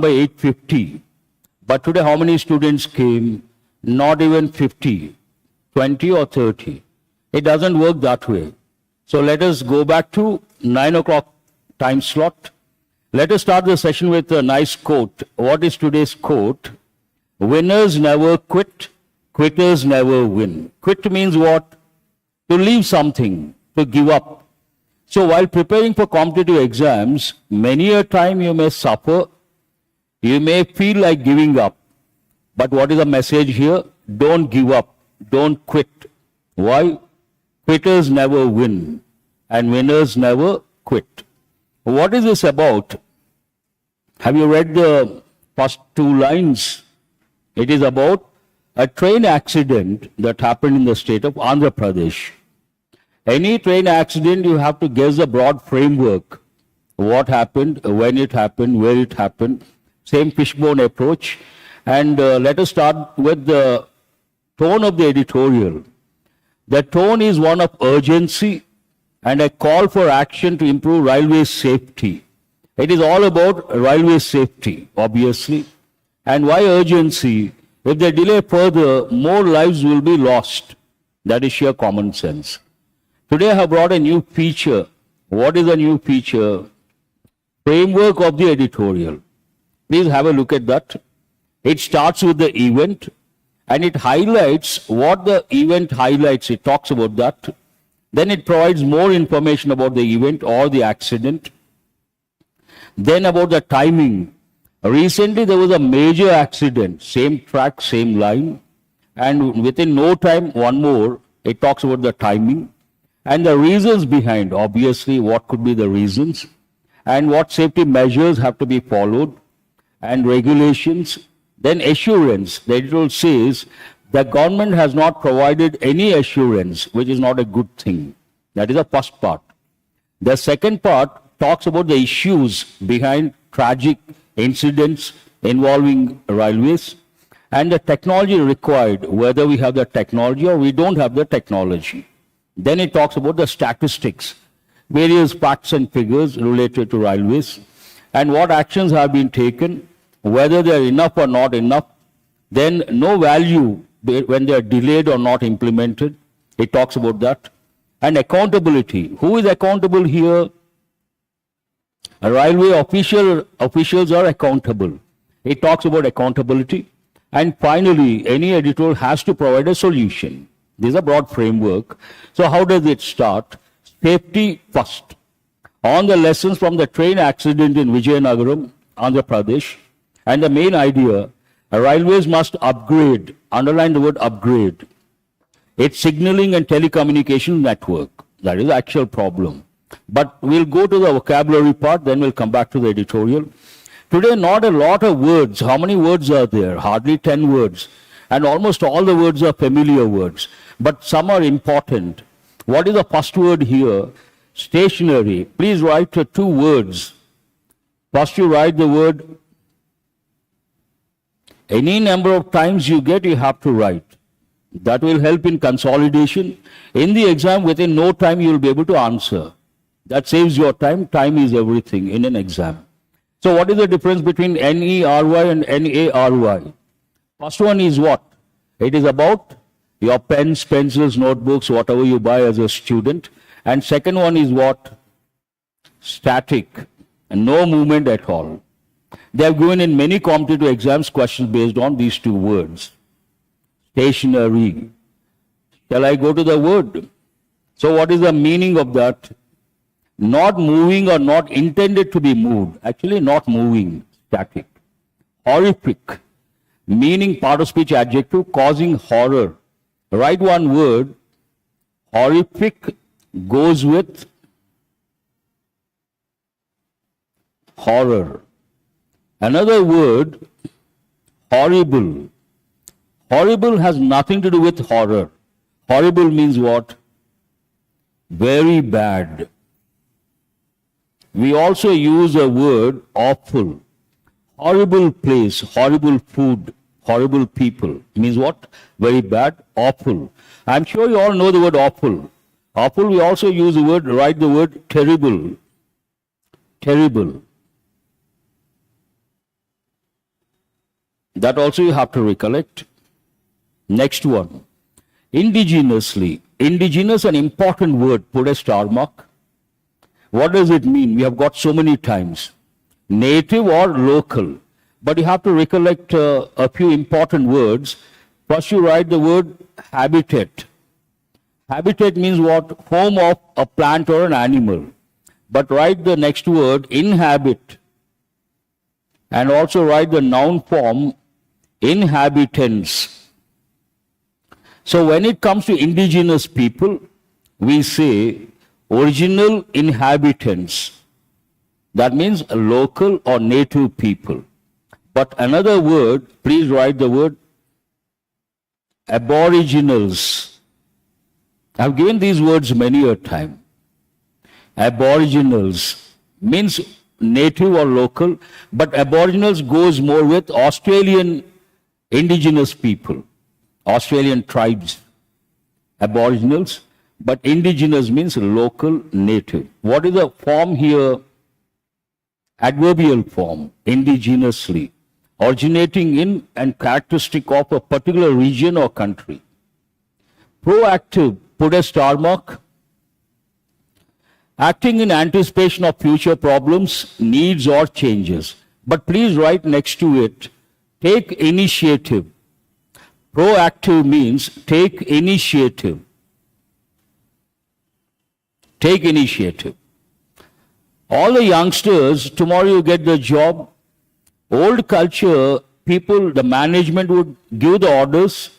by 850. But today, how many students came? Not even 50, 20 or 30. It doesn't work that way. So let us go back to 9 o'clock time slot. Let us start the session with a nice quote. What is today's quote? Winners never quit, quitters never win. Quit means what? To leave something, to give up. So while preparing for competitive exams, many a time you may suffer, you may feel like giving up. But what is the message here? Don't give up, don't quit. Why? Quitters never win and winners never quit. What is this about? Have you read the first two lines? It is about a train accident that happened in the state of Andhra Pradesh. Any train accident, you have to guess the broad framework. What happened, when it happened, where it happened. Same fishbone approach. And let us start with the tone of the editorial. The tone is one of urgency and a call for action to improve railway safety. It is all about railway safety, obviously. And why urgency? If they delay further, more lives will be lost. That is sheer common sense. Today I have brought a new feature. What is a new feature? Framework of the editorial. Please have a look at that. It starts with the event and it highlights what the event highlights. It talks about that. Then it provides more information about the event or the accident. Then about the timing. Recently there was a major accident, same track, same line. And within no time, one more, it talks about the timing. And the reasons behind, obviously, what could be the reasons. And what safety measures have to be followed. And regulations. Then assurance. The editorial says the government has not provided any assurance, which is not a good thing. That is the first part. The second part talks about the issues behind tragic incidents involving railways and the technology required, whether we have the technology or we don't have the technology. Then it talks about the statistics, various facts and figures related to railways and what actions have been taken, whether they are enough or not enough. Then no value when they are delayed or not implemented. It talks about that. And accountability. Who is accountable here? Railway officials are accountable. It talks about accountability. And finally, any editorial has to provide a solution. This is a broad framework. So how does it start? Safety first. On the lessons from the train accident in Vijayanagaram, Andhra Pradesh, and the main idea, railways must upgrade, underline the word upgrade, its signaling and telecommunication network. That is the actual problem. But we'll go to the vocabulary part, then we'll come back to the editorial. Today, not a lot of words. How many words are there? Hardly 10 words. And almost all the words are familiar words. But some are important. What is the first word here? Stationary. Please write 2 words. First you write the word. Any number of times you get, you have to write. That will help in consolidation. In the exam, within no time, you will be able to answer. That saves your time. Time is everything in an exam. So what is the difference between NERY and NARY? First one is what? It is about your pens, pencils, notebooks, whatever you buy as a student. And second one is what? Static. And no movement at all. They have given in many competitive exams questions based on these 2 words. Stationary. Shall I go to the word? So what is the meaning of that? Not moving or not intended to be moved. Actually not moving. Static. Horrific. Meaning part of speech adjective causing horror. Write one word. Horrific goes with horror. Another word, horrible. Horrible has nothing to do with horror. Horrible means what? Very bad. We also use a word, awful. Horrible place, horrible food, horrible people. Means what? Very bad, awful. I'm sure you all know the word awful. Awful, we also use the word, write the word terrible. Terrible. That also you have to recollect. Next one. Indigenously. Indigenous, an important word. Put a star mark. What does it mean? We have got so many times. Native or local. But you have to recollect a few important words. First you write the word habitat. Habitat means what? Home of a plant or an animal. But write the next word, inhabit. And also write the noun form, inhabitants. So when it comes to indigenous people, we say original inhabitants. That means local or native people. But another word, please write the word aboriginals. I've given these words many a time. Aboriginals means native or local, but aboriginals goes more with Australian indigenous people, Australian tribes, aboriginals, but indigenous means local, native. What is the form here? Adverbial form, indigenously, originating in and characteristic of a particular region or country. Proactive, put a star mark. Acting in anticipation of future problems, needs or changes. But please write next to it, take initiative. Proactive means take initiative. Take initiative. All the youngsters, tomorrow you get the job. Old culture, people, the management would give the orders.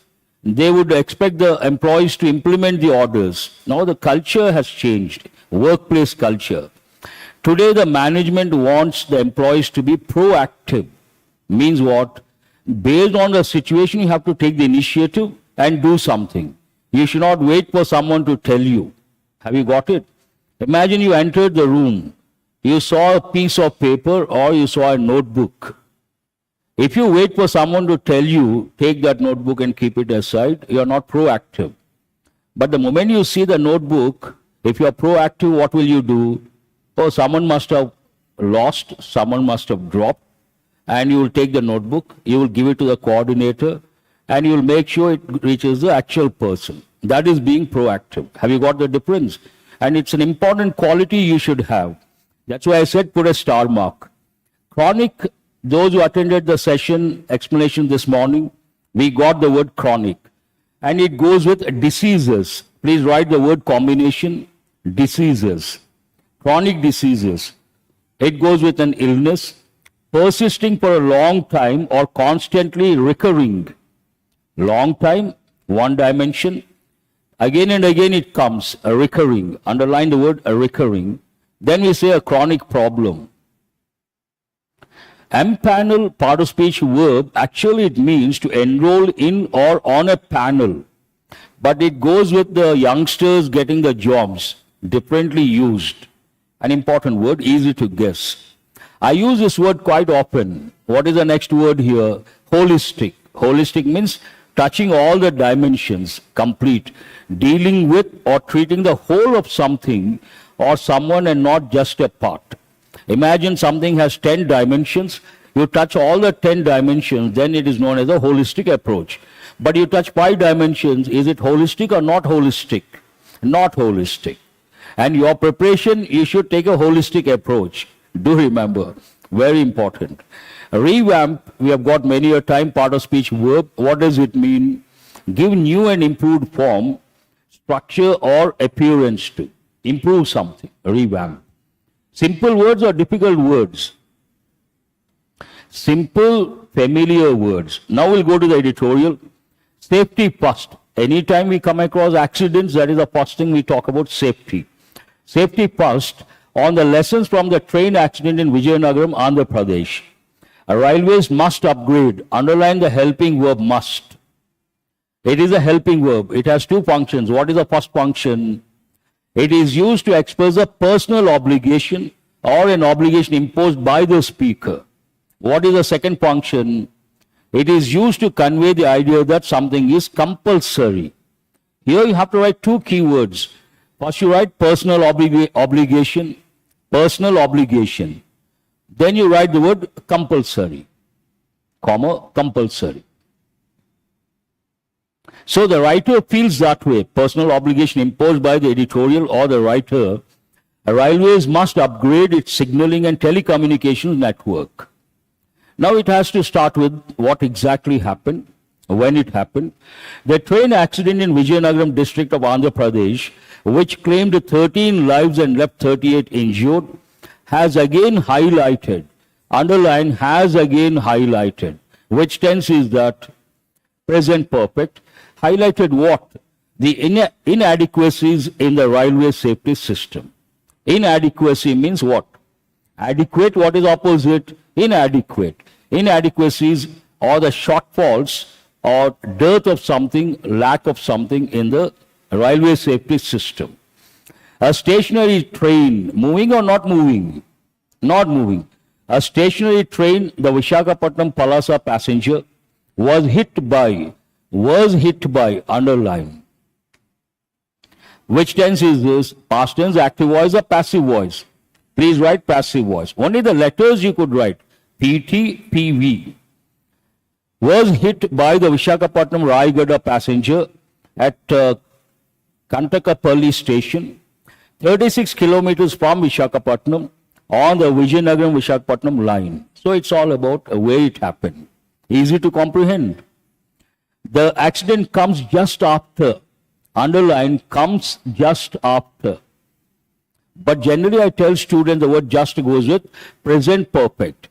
They would expect the employees to implement the orders. Now the culture has changed, workplace culture. Today the management wants the employees to be proactive. Means what? Based on the situation, you have to take the initiative and do something. You should not wait for someone to tell you. Have you got it? Imagine you entered the room. You saw a piece of paper or you saw a notebook. If you wait for someone to tell you, take that notebook and keep it aside, you are not proactive. But the moment you see the notebook, if you are proactive, what will you do? Oh, someone must have lost, someone must have dropped, and you will take the notebook, you will give it to the coordinator, and you will make sure it reaches the actual person. That is being proactive. Have you got the difference? And it's an important quality you should have. That's why I said put a star mark. Chronic, those who attended the session explanation this morning, we got the word chronic. And it goes with diseases. Please write the word combination, diseases. Chronic diseases. It goes with an illness, persisting for a long time or constantly recurring. Long time, one dimension. Again and again it comes, a recurring. Underline the word a recurring. Then we say a chronic problem. Empanel, part of speech verb, actually it means to enroll in or on a panel. But it goes with the youngsters getting the jobs, differently used. An important word, easy to guess. I use this word quite often. What is the next word here? Holistic. Holistic means touching all the dimensions, complete. Dealing with or treating the whole of something or someone and not just a part. Imagine something has 10 dimensions. You touch all the 10 dimensions, then it is known as a holistic approach. But you touch 5 dimensions, is it holistic or not holistic? Not holistic. And your preparation, you should take a holistic approach. Do remember, very important. Revamp, we have got many a time, part of speech verb. What does it mean? Give new and improved form, structure or appearance to. Improve something, revamp. Simple words or difficult words? Simple, familiar words. Now we'll go to the editorial. Safety first. Anytime we come across accidents, that is the first thing we talk about, safety. Safety first on the lessons from the train accident in Vizianagaram, Andhra Pradesh. Railways must upgrade. Underline the helping verb must. It is a helping verb. It has 2 functions. What is the first function? It is used to express a personal obligation or an obligation imposed by the speaker. What is the second function? It is used to convey the idea that something is compulsory. Here you have to write 2 keywords. First you write personal obligation, personal obligation. Then you write the word compulsory. comma, compulsory. So the writer feels that way, personal obligation imposed by the editorial or the writer. Railways must upgrade its signaling and telecommunications network. Now it has to start with what exactly happened, when it happened. The train accident in Vizianagaram district of Andhra Pradesh, which claimed 13 lives and left 38 injured, has again highlighted, underline has again highlighted, which tense is that? Present perfect. Highlighted what? The inadequacies in the railway safety system. Inadequacy means what? Adequate, what is opposite? Inadequate. Inadequacies or the shortfalls or dearth of something, lack of something in the railway safety system. A stationary train, moving or not moving? Not moving. A stationary train, the Visakhapatnam Palasa passenger, was hit by, underline. Which tense is this? Past tense, active voice or passive voice? Please write passive voice. Only the letters you could write. PT, PV. Was hit by the Visakhapatnam Raigada passenger at Kantakapalli station, 36 kilometers from Visakhapatnam on the Vizianagaram-Visakhapatnam line. So it's all about where it happened. Easy to comprehend. The accident comes just after, underline, comes just after. But generally I tell students the word just goes with present perfect.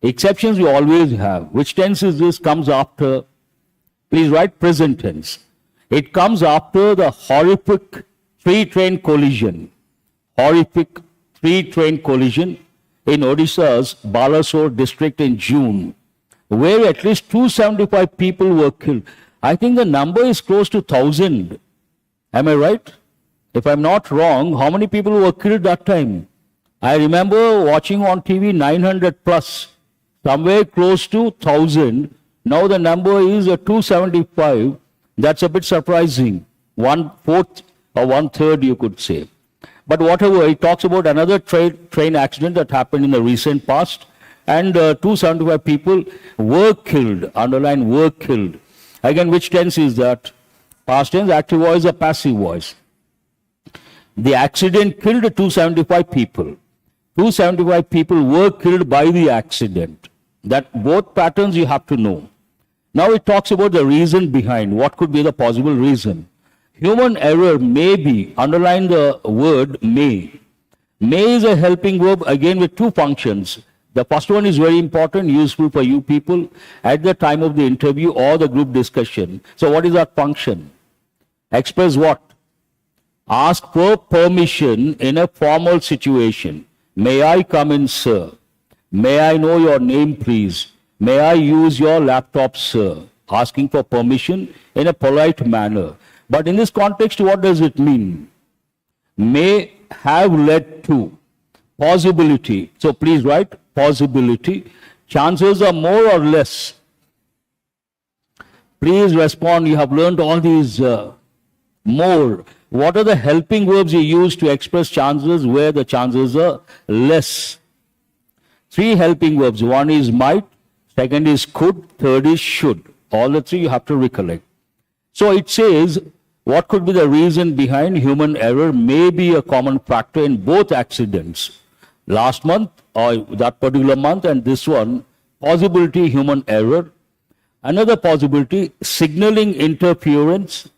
Exceptions we always have. Which tense is this? Comes after. Please write present tense. It comes after the horrific three-train collision. Horrific three-train collision in Odisha's Balasore district in June, where at least 275 people were killed. I think the number is close to 1,000. Am I right? If I'm not wrong, how many people were killed that time? I remember watching on TV 900 plus, somewhere close to 1,000. Now the number is 275. That's a bit surprising. 1/4 or 1/3 you could say. But whatever, it talks about another train accident that happened in the recent past, and 275 people were killed, underline were killed. Again, which tense is that? Past tense, active voice or passive voice? The accident killed 275 people. 275 people were killed by the accident. That both patterns you have to know. Now it talks about the reason behind. What could be the possible reason? Human error may be, underline the word may. May is a helping verb again with two functions. The first one is very important, useful for you people at the time of the interview or the group discussion. So what is that function? Express what? Ask for permission in a formal situation. May I come in, sir? May I know your name, please? May I use your laptop, sir? Asking for permission in a polite manner. But in this context, what does it mean? May have led to. Possibility. So please write possibility. Chances are more or less. Please respond. You have learned all these more. What are the helping verbs you use to express chances where the chances are less? 3 helping verbs. One is might, second is could, third is should. All the 3 you have to recollect. So it says, what could be the reason behind human error may be a common factor in both accidents. Last month, or that particular month, and this one, possibility human error. Another possibility, signaling interference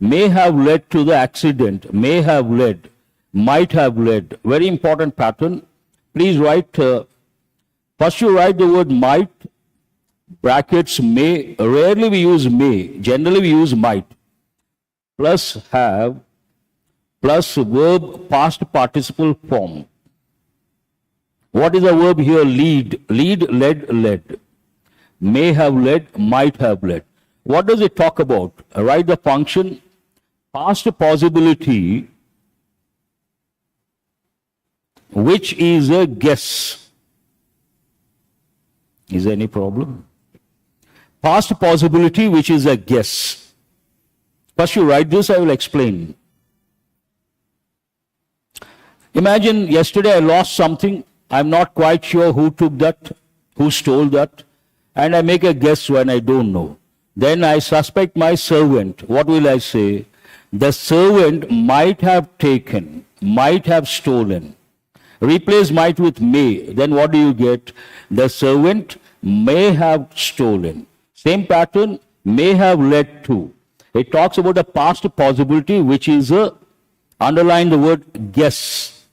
may have led to the accident, may have led, might have led. Very important pattern. Please write, first you write the word might, brackets may. Rarely we use may, generally we use might. Plus have, plus verb past participle form. What is the verb here? Lead. Lead, led, led. May have led, might have led. What does it talk about? Write the function. Past possibility, which is a guess. Is there any problem? Past possibility, which is a guess. First you write this, I will explain. Imagine yesterday I lost something. I'm not quite sure who took that, who stole that. and I make a guess when I don't know. Then I suspect my servant. What will I say? The servant might have taken, might have stolen. Replace might with may. Then what do you get? The servant may have stolen. Same pattern, may have led to. It talks about a past possibility, which is underline the word guess.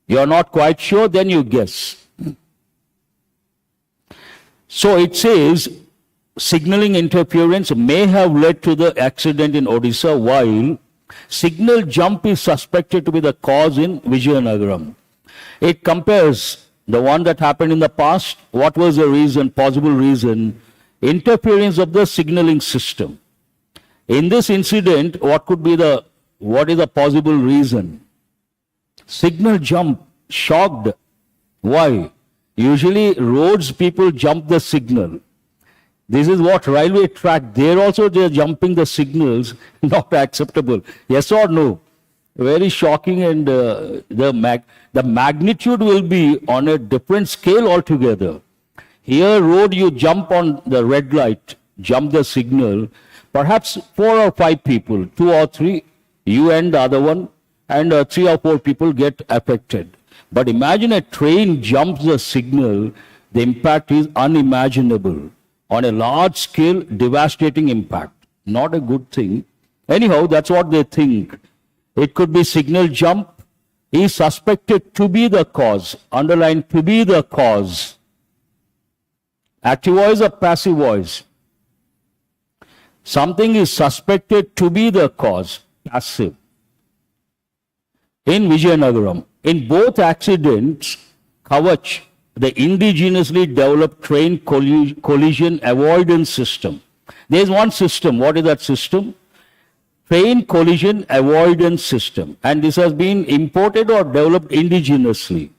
You're not quite sure, then you guess. So it says, signaling interference may have led to the accident in Odisha, while signal jump is suspected to be the cause in Vijayanagaram. It compares the one that happened in the past, what was the reason, possible reason, interference of the signaling system. In this incident, what is the possible reason? Signal jump, shocked. Why? Usually roads people jump the signal. This is what railway track, they're jumping the signals, not acceptable. Yes or no? Very shocking, and the magnitude will be on a different scale altogether. Here road you jump on the red light, jump the signal, perhaps 4 or 5 people, 2 or 3, you and the other one, and 3 or 4 people get affected. But imagine a train jumps the signal, the impact is unimaginable. On a large scale, devastating impact. Not a good thing. Anyhow, that's what they think. It could be signal jump. Is suspected to be the cause. Underline to be the cause. Active voice or passive voice? Something is suspected to be the cause. Passive. In Vijayanagaram, in both accidents, Kavach, the indigenously developed train collision avoidance system. There is one system. What is that system? Train collision avoidance system. And this has been imported or developed indigenously.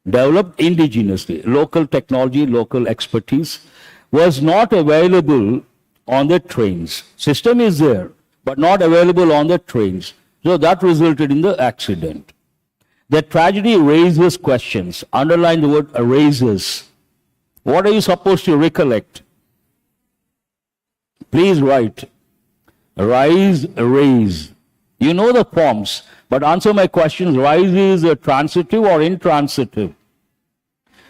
Developed indigenously. Local technology, local expertise was not available on the trains. System is there, but not available on the trains. So that resulted in the accident. The tragedy raises questions. Underline the word raises. What are you supposed to recollect? Please write. Rise, raise. You know the forms, but answer my questions. Rise is a transitive or intransitive?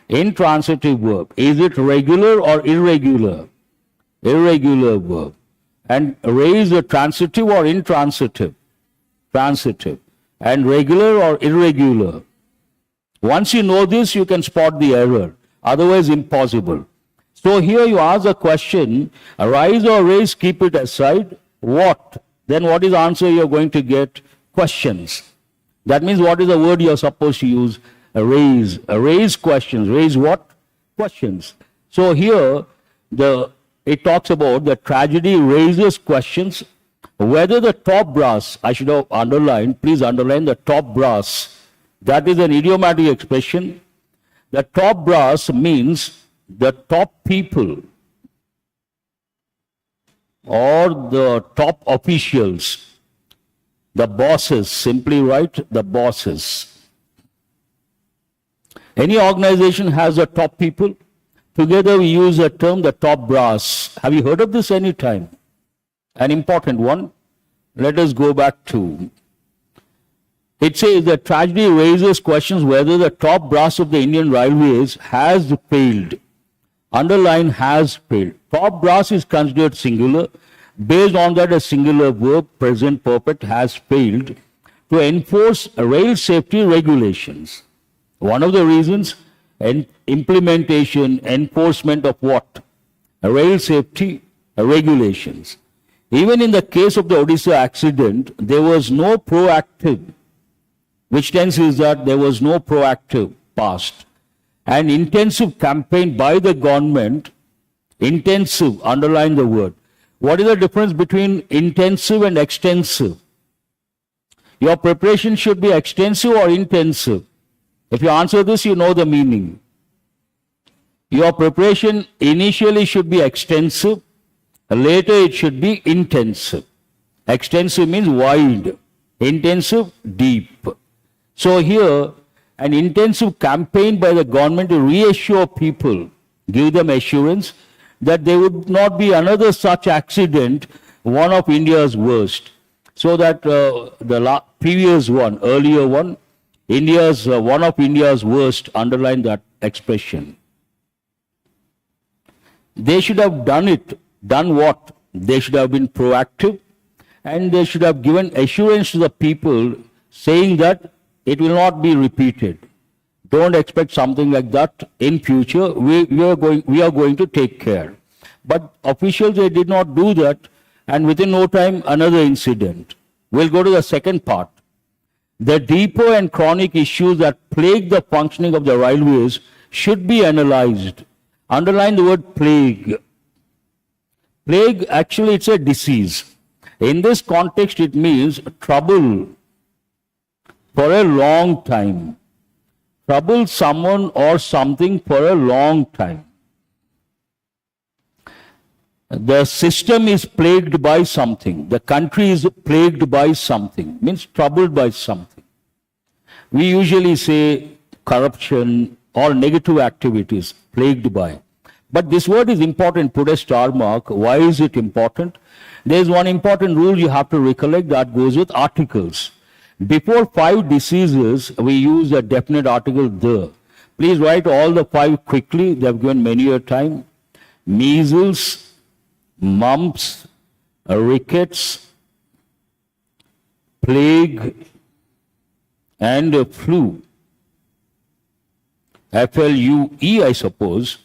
Intransitive verb. Is it regular or irregular? Irregular verb. And raise a transitive or intransitive? Transitive. And regular or irregular? Once you know this, you can spot the error. Otherwise, impossible. So here you ask a question, rise or raise, keep it aside. What? Then what is the answer you're going to get? Questions. That means what is the word you're supposed to use? Raise. Raise questions. Raise what? Questions. So here, it talks about the tragedy raises questions. Whether the top brass, I should have underlined, please underline the top brass. That is an idiomatic expression. The top brass means the top people or the top officials, the bosses, simply write the bosses. Any organization has a top people. Together we use the term the top brass. Have you heard of this any time? An important one. Let us go back to. It says that tragedy raises questions whether the top brass of the Indian Railways has failed. Underline has failed. Top brass is considered singular. Based on that, a singular verb, present perfect, has failed to enforce rail safety regulations. One of the reasons, implementation, enforcement of what? Rail safety regulations. Even in the case of the Odisha accident, there was no proactive, which tense is that there was no proactive past. An intensive campaign by the government, intensive, underline the word. What is the difference between intensive and extensive? Your preparation should be extensive or intensive. If you answer this, you know the meaning. Your preparation initially should be extensive. Later it should be intensive. Extensive means wide. Intensive, deep. So here, an intensive campaign by the government to reassure people, give them assurance, that there would not be another such accident, one of India's worst. So that the previous one, earlier one, one of India's worst, underlined that expression. They should have done what? They should have been proactive, and they should have given assurance to the people saying that it will not be repeated. Don't expect something like that in future. We are going to take care. But officials, they did not do that, and within no time, another incident. We'll go to the second part. The deeper and chronic issues that plague the functioning of the railways should be analyzed. Underline the word plague. Plague, actually, it's a disease. In this context, it means trouble for a long time. Trouble someone or something for a long time. The system is plagued by something. The country is plagued by something. Means troubled by something. We usually say corruption or negative activities, plagued by. But this word is important, put a star mark. Why is it important? There is one important rule you have to recollect that goes with articles. Before 5 diseases, we use a definite article, the. Please write all the 5 quickly. They have given many a time. Measles, mumps, rickets, plague, and flu. FLUE, I suppose.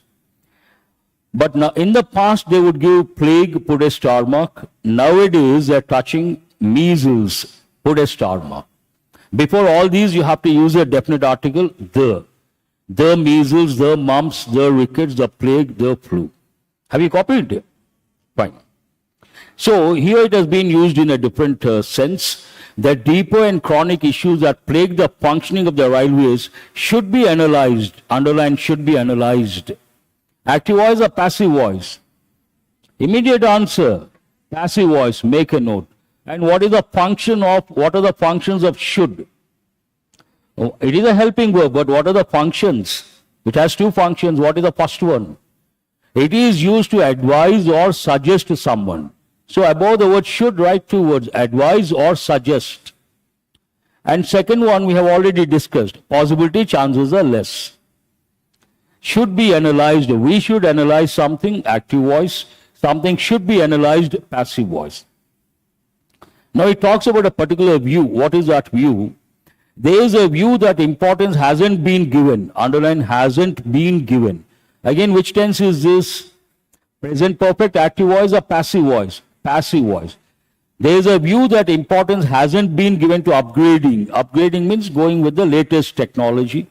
But now, in the past, they would give plague, put a star mark. Nowadays, they're touching measles, put a star mark. Before all these, you have to use a definite article, the. The measles, the mumps, the rickets, the plague, the flu. Have you copied it? Fine. So, here it has been used in a different sense. The deeper and chronic issues that plague the functioning of the railways should be analyzed. Underline, should be analyzed. Active voice or passive voice? Immediate answer, passive voice, make a note. And what are the functions of should? Oh, it is a helping verb, but what are the functions? It has 2 functions. What is the first one? It is used to advise or suggest to someone. So above the word should, write 2 words, advise or suggest. And second one we have already discussed, possibility, chances are less. Should be analyzed, we should analyze something, active voice, something should be analyzed, passive voice. Now it talks about a particular view. What is that view? There is a view that importance hasn't been given. Underline, hasn't been given. Again, which tense is this? Present perfect, active voice or passive voice? Passive voice. There is a view that importance hasn't been given to upgrading. Upgrading means going with the latest technology.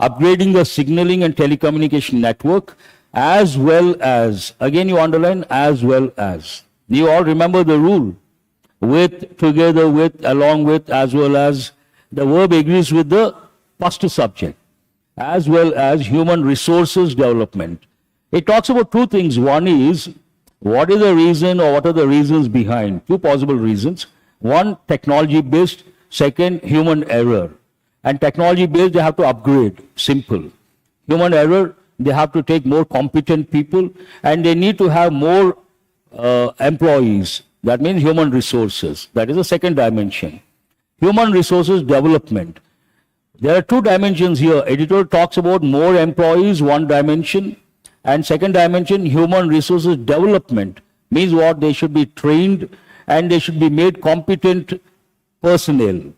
Upgrading the signaling and telecommunication network, as well as, again you underline, as well as. You all remember the rule. With, together with, along with, as well as. The verb agrees with the first subject. As well as human resources development. It talks about 2 things. One is, what is the reason or what are the reasons behind? 2 possible reasons. One, technology based. Second, human error. And technology based, they have to upgrade. Simple. Human error, they have to take more competent people and they need to have more employees. That means human resources. That is the second dimension. Human resources development. There are 2 dimensions here. Editor talks about more employees, 1 dimension. And second dimension, human resources development. Means what? They should be trained and they should be made competent personnel.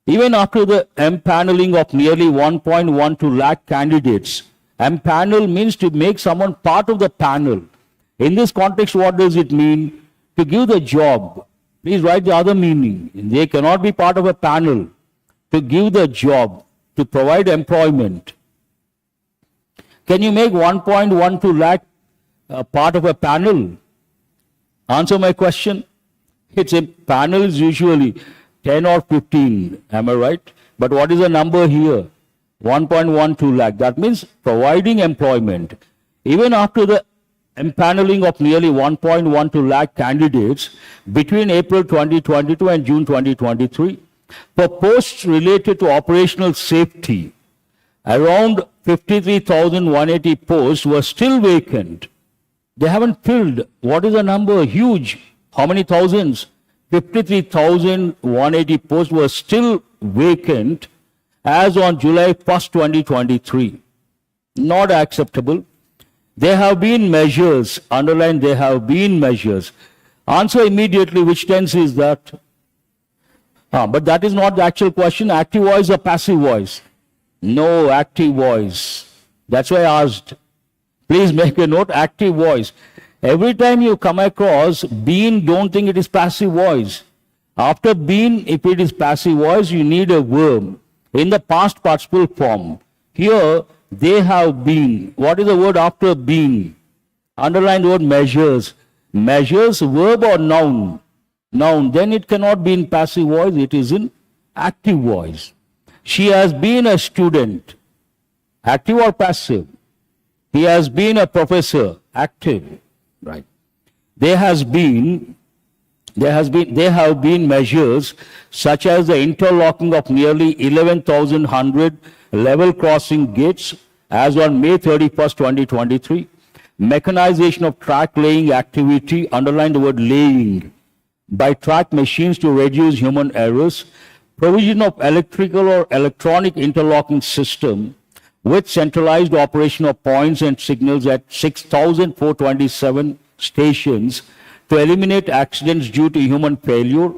Even after the empaneling of nearly 1.12 lakh candidates, empanel means to make someone part of the panel. In this context, what does it mean? To give the job. Please write the other meaning. They cannot be part of a panel. To give the job, to provide employment. Can you make 1.12 lakh part of a panel? Answer my question. It's a panel is usually 10 or 15, am I right? But what is the number here? 1.12 lakh. That means providing employment. Even after the empaneling of nearly 1.12 lakh candidates between April 2022 and June 2023, for posts related to operational safety, around 53,180 posts were still vacant. They haven't filled. What is the number? Huge. How many thousands? 53,180 posts were still vacant as on July 1st, 2023. Not acceptable. There have been measures, underline there have been measures. Answer immediately, which tense is that? But that is not the actual question. Active voice or passive voice? No, active voice. That's why I asked. Please make a note, active voice. Every time you come across been, don't think it is passive voice. After been, if it is passive voice, you need a verb in the past participle form. Here, they have been. What is the word after been? Underline the word measures. Measures, verb or noun? Noun. Then it cannot be in passive voice, it is in active voice. She has been a student. Active or passive? He has been a professor. Active. Right. There have been measures such as the interlocking of nearly 11,100 level crossing gates as on May 31st, 2023, mechanization of track laying activity, underline the word laying, by track machines to reduce human errors, provision of electrical or electronic interlocking system with centralized operation of points and signals at 6,427 stations to eliminate accidents due to human failure,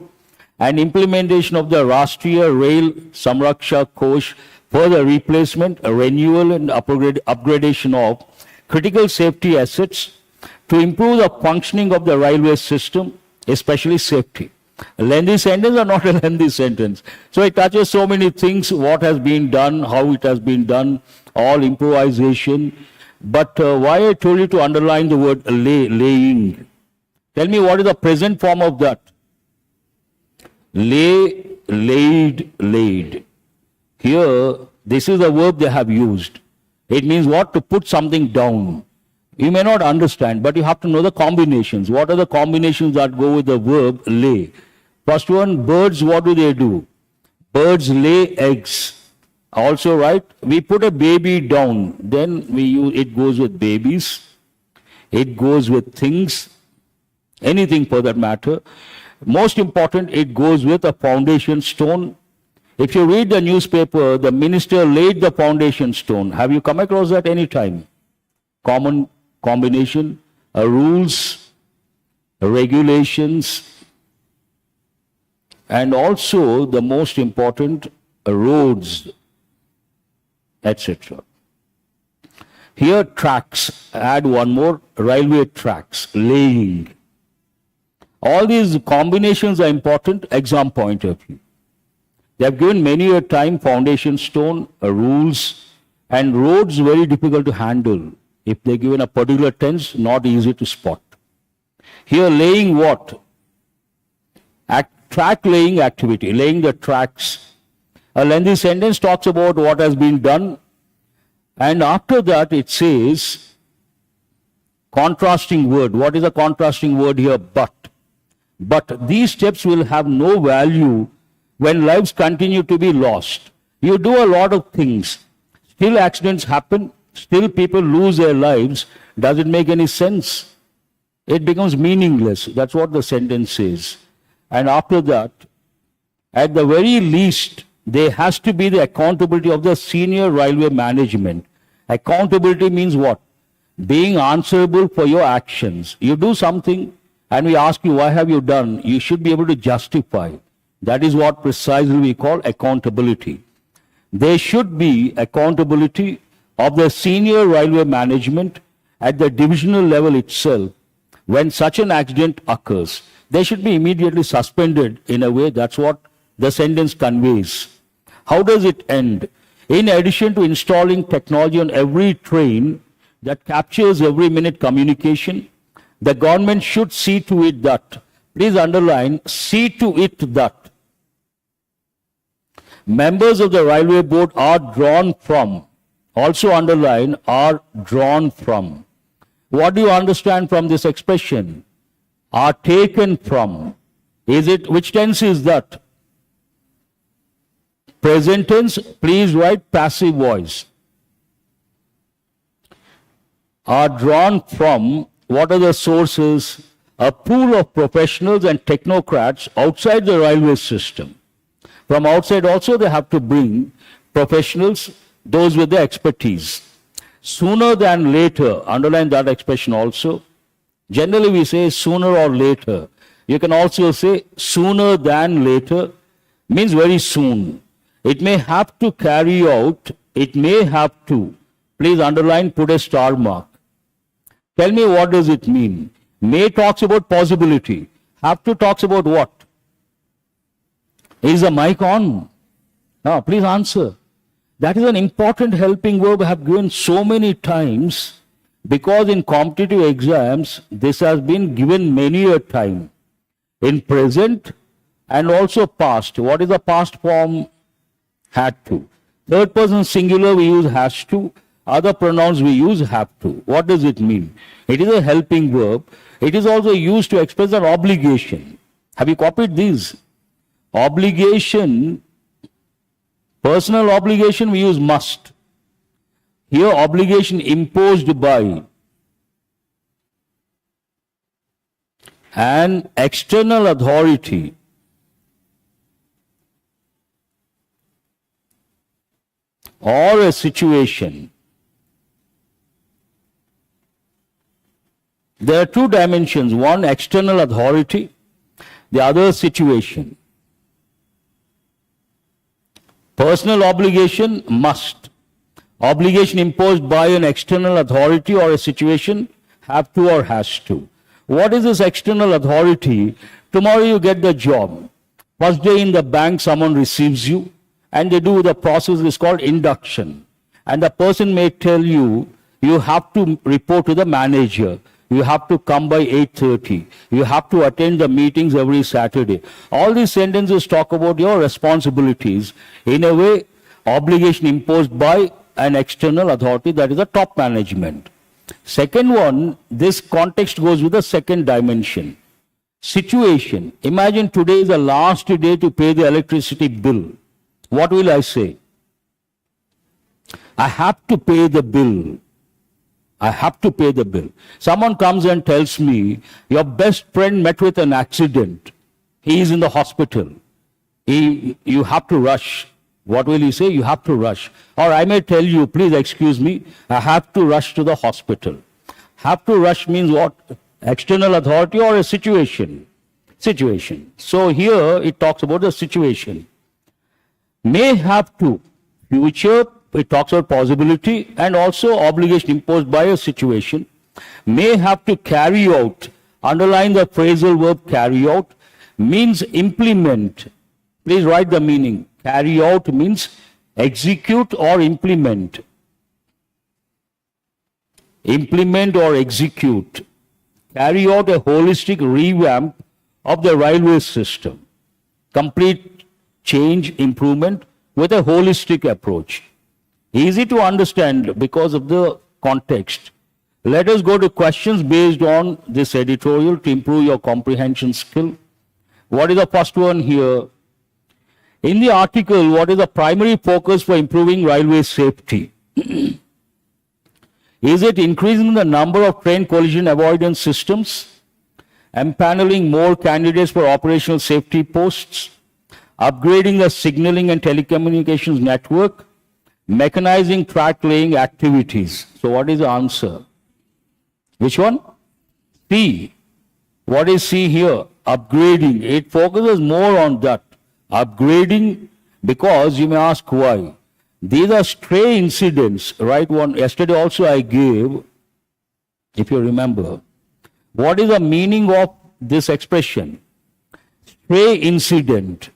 and implementation of the Rashtriya Rail Samraksha Kosh for the replacement, renewal and upgradation of critical safety assets to improve the functioning of the railway system, especially safety. A lengthy sentence or not a lengthy sentence? So it touches so many things, what has been done, how it has been done, all improvisation. But why I told you to underline the word laying? Tell me what is the present form of that? Lay, laid, laid. Here, this is the verb they have used. It means what? To put something down. You may not understand, but you have to know the combinations. What are the combinations that go with the verb lay? First one, birds, what do? Birds lay eggs. Also, right? We put a baby down. Then we use, it goes with babies. It goes with things. Anything for that matter. Most important, it goes with a foundation stone. If you read the newspaper, the minister laid the foundation stone. Have you come across that any time? Common combination, rules, regulations, and also the most important, roads, etc. Here tracks, add one more, railway tracks, laying. All these combinations are important, exam point of view. They have given many a time foundation stone, rules, and roads very difficult to handle. If they given a particular tense, not easy to spot. Here laying what? Track laying activity, laying the tracks. A lengthy sentence talks about what has been done, and after that it says contrasting word. What is a contrasting word here? But. But these steps will have no value when lives continue to be lost. You do a lot of things. Still accidents happen. Still people lose their lives. Does it make any sense? It becomes meaningless. That's what the sentence says. And after that, at the very least, there has to be the accountability of the senior railway management. Accountability means what? Being answerable for your actions. You do something and we ask you, why have you done? You should be able to justify. That is what precisely we call accountability. There should be accountability of the senior railway management at the divisional level itself. When such an accident occurs, they should be immediately suspended in a way. That's what the sentence conveys. How does it end? In addition to installing technology on every train that captures every minute communication, the government should see to it that, please underline, see to it that members of the railway board are drawn from, also underline, are drawn from. What do you understand from this expression? Are taken from. Is it, which tense is that? Present tense, please write passive voice. Are drawn from What are the sources? A pool of professionals and technocrats outside the railway system. From outside also they have to bring professionals, those with the expertise. Sooner than later, underline that expression also. Generally we say sooner or later. You can also say sooner than later, means very soon. It may have to carry out, it may have to. Please underline, put a star mark. Tell me, what does it mean? May talks about possibility. Have to talks about what? Is the mic on? No, please answer. That is an important helping verb I have given so many times, because in competitive exams, this has been given many a time. In present and also past. What is the past form? Had to. Third person singular we use has to. Other pronouns we use have to. What does it mean? It is a helping verb. It is also used to express an obligation. Have you copied these? Obligation, personal obligation we use must. Here obligation imposed by. An external authority. Or a situation. There are two dimensions, one external authority, the other situation. Personal obligation must. Obligation imposed by an external authority or a situation, have to or has to. What is this external authority? Tomorrow you get the job. First day in the bank someone receives you and they do the process is called induction. And the person may tell you, you have to report to the manager. You have to come by 8:30. You have to attend the meetings every Saturday. All these sentences talk about your responsibilities. In a way, obligation imposed by an external authority, that is the top management. Second one, this context goes with the second dimension. Situation. Imagine today is the last day to pay the electricity bill. What will I say? I have to pay the bill. I have to pay the bill. Someone comes and tells me, your best friend met with an accident. He is in the hospital. You have to rush. What will he say? You have to rush. Or I may tell you, please excuse me, I have to rush to the hospital. Have to rush means what? External authority or a situation? Situation. So here it talks about the situation. May have to, future, it talks about possibility and also obligation imposed by a situation. May have to carry out, underline the phrasal verb carry out, means implement. Please write the meaning. Carry out means execute or implement. Implement or execute. Carry out a holistic revamp of the railway system. Complete change, improvement with a holistic approach. Easy to understand because of the context. Let us go to questions based on this editorial to improve your comprehension skill. What is the first one here? In the article, what is the primary focus for improving railway safety? Is it increasing the number of train collision avoidance systems? Empaneling more candidates for operational safety posts? Upgrading the signaling and telecommunications network? Mechanizing track laying activities. So what is the answer? Which one? C. What is C here? Upgrading. It focuses more on that. Upgrading, because you may ask why. These are stray incidents, right? One yesterday also I gave, if you remember. What is the meaning of this expression? Stray incident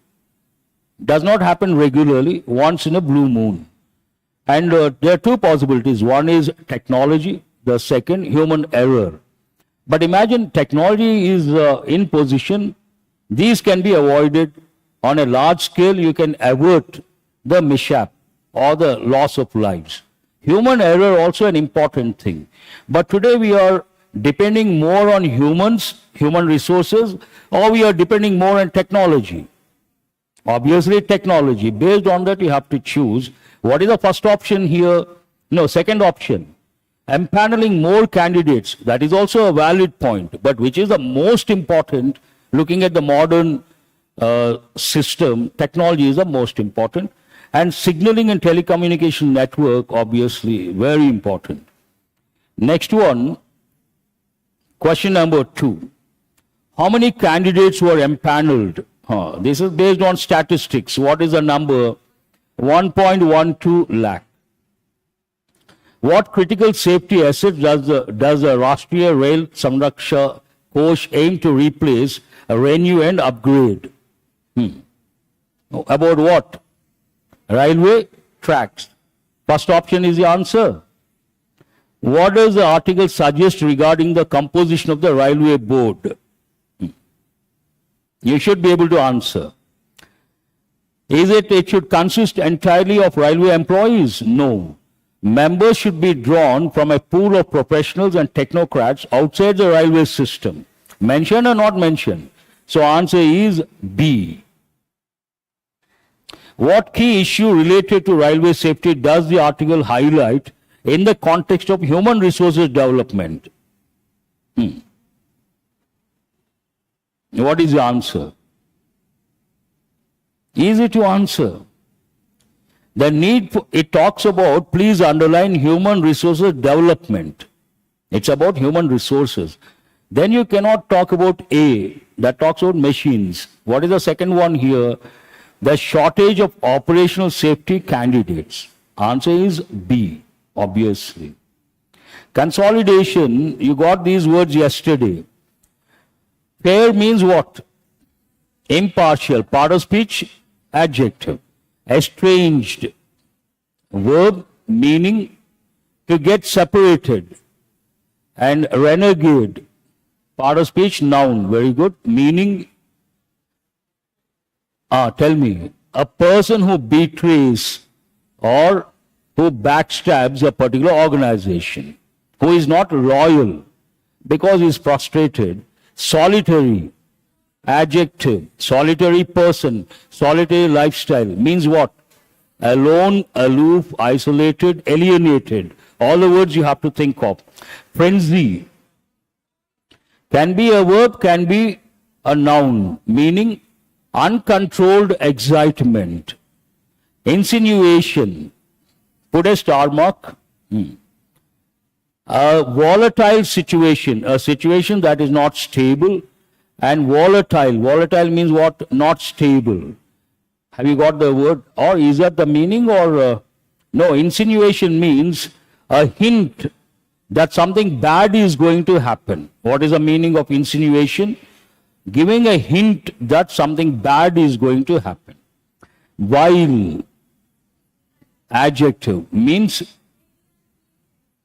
does not happen regularly, once in a blue moon. And there are two possibilities. One is technology, the second human error. But imagine technology is in position. These can be avoided. On a large scale, you can avert the mishap or the loss of lives. Human error also an important thing. But today we are depending more on humans, human resources, or we are depending more on technology. Obviously technology. Based on that, you have to choose. What is the first option here? No, second option. Empaneling more candidates, that is also a valid point, but which is the most important, looking at the modern system, technology is the most important, and signaling and telecommunication network, obviously, very important. Next one, question number 2. How many candidates were empaneled? This is based on statistics. What is the number? 1.12 lakh. What critical safety assets does the Rashtriya Rail Samraksha Kosh aim to replace, renew and upgrade? About what? Railway tracks. First option is the answer. What does the article suggest regarding the composition of the railway board? You should be able to answer. Is it should consist entirely of railway employees? No. Members should be drawn from a pool of professionals and technocrats outside the railway system. Mentioned or not mentioned? So answer is B. What key issue related to railway safety does the article highlight in the context of human resources development? What is the answer? Easy to answer. The need for, it talks about, please underline, human resources development. It's about human resources. Then you cannot talk about A, that talks about machines. What is the second one here? The shortage of operational safety candidates. Answer is B, obviously. Consolidation, you got these words yesterday. Fair means what? Impartial. Part of speech, adjective. Estranged, verb, meaning to get separated. And renegade, part of speech, noun. Very good. Meaning, tell me, a person who betrays or who backstabs a particular organization, who is not loyal because he is frustrated. Solitary, adjective, solitary person, solitary lifestyle, means what? Alone, aloof, isolated, alienated. All the words you have to think of. Frenzy can be a verb, can be a noun, meaning uncontrolled excitement. Insinuation, put a star mark. A volatile situation, a situation that is not stable. And volatile, volatile means what? Not stable. Have you got the word? Or is that the meaning or? No, insinuation means a hint that something bad is going to happen. What is the meaning of insinuation? Giving a hint that something bad is going to happen. Vile, adjective, means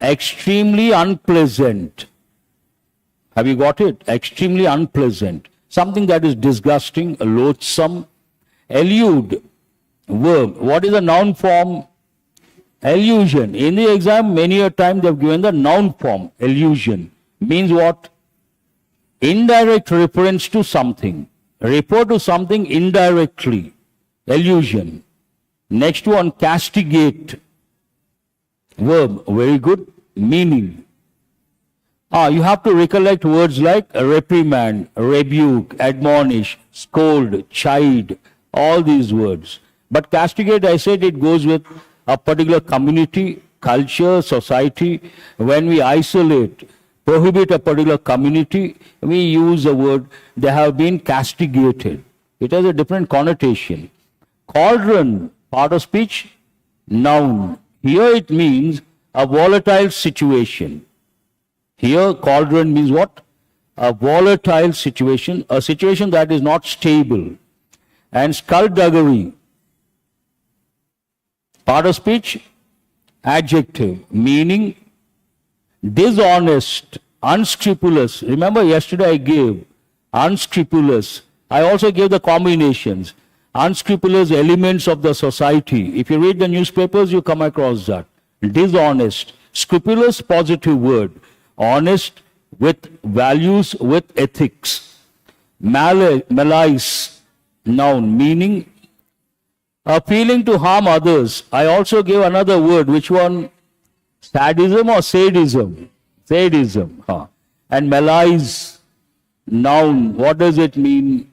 extremely unpleasant. Have you got it? Extremely unpleasant. Something that is disgusting, loathsome. Elude, verb. What is the noun form? Illusion. In the exam, many a time they have given the noun form. Illusion. Means what? Indirect reference to something. Refer to something indirectly. Illusion. Next one, castigate. Verb. Very good. Meaning. You have to recollect words like reprimand, rebuke, admonish, scold, chide, all these words. But castigate, I said, it goes with a particular community, culture, society. When we isolate, prohibit a particular community, we use the word, they have been castigated. It has a different connotation. Cauldron, part of speech, noun. Here it means a volatile situation. Here, cauldron means what? A volatile situation, a situation that is not stable. And skullduggery, part of speech, adjective, meaning dishonest, unscrupulous. Remember yesterday I gave unscrupulous. I also gave the combinations. Unscrupulous elements of the society. If you read the newspapers, you come across that. Dishonest, scrupulous, positive word. Honest, with values, with ethics. Malice, noun, meaning a feeling to harm others. I also gave another word. Which one? Sadism or sadism? Sadism. Huh. And malaise, noun, what does it mean?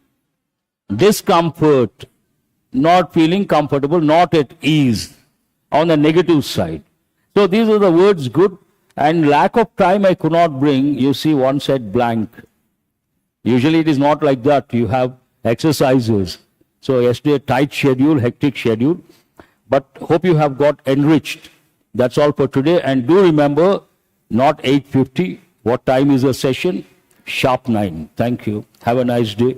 Discomfort, not feeling comfortable, not at ease, on the negative side. So these are the words good, and lack of time I could not bring. You see, one said blank. Usually it is not like that. You have exercises. So yesterday, tight schedule, hectic schedule. But hope you have got enriched. That's all for today. And do remember, not 8:50. What time is the session? Sharp 9. Thank you. Have a nice day.